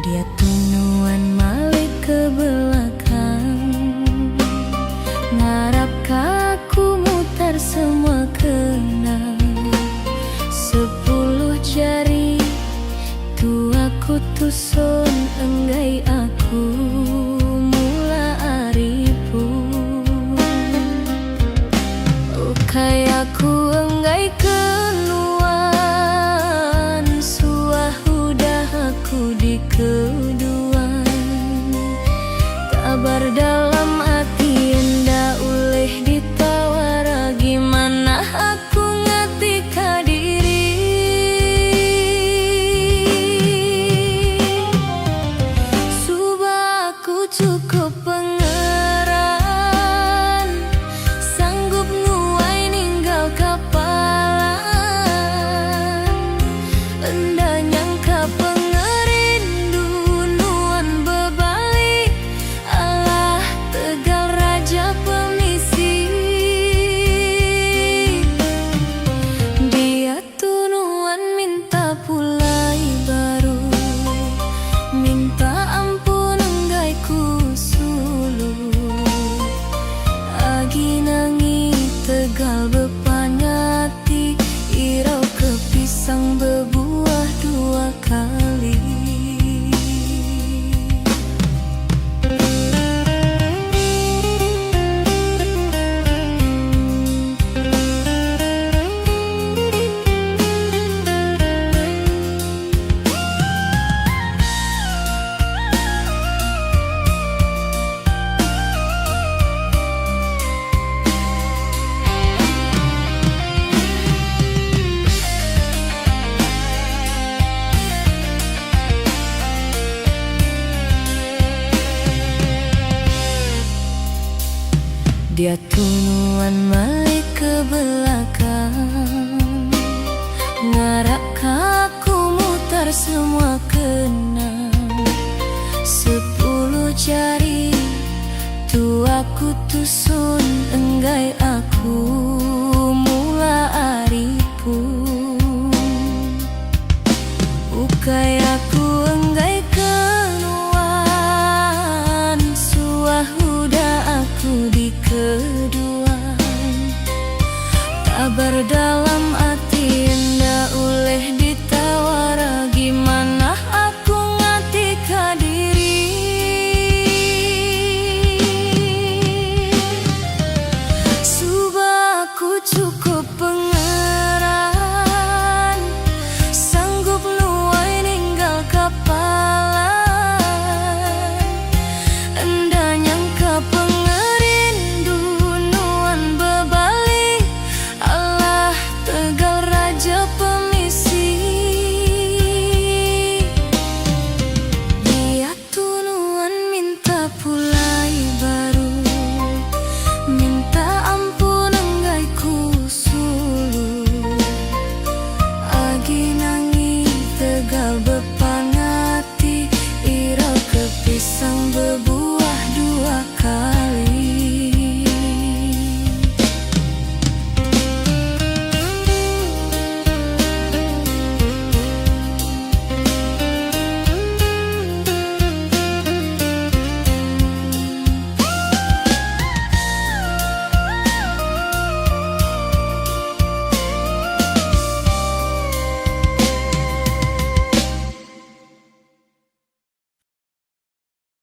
Dia tunuan balik ke belakang, ngarap kaku mutar semua kenang. 10 jari tu aku tusun enggai aku mula aripu. Oh kayak aku enggai keluan, suah udah aku di keduan. Kabar dalam hati enda oleh ditawar, gimana aku ngetika diri. Subah aku cukup pangeran, sanggup nguai ninggal kapalan. Enda nyangka pengerindu nuan bebalik, alah tegal raja pemisi. Dia tunuan minta pulai baru, minta ampun enggai ku sulu. Agi nangi tegal bepanyati, irau kepisang bebuah 2 kali. Dia tunuan balik ke belakang, ngarak kaku mutar semua kenang. 10 jari tu aku tusun enggai aku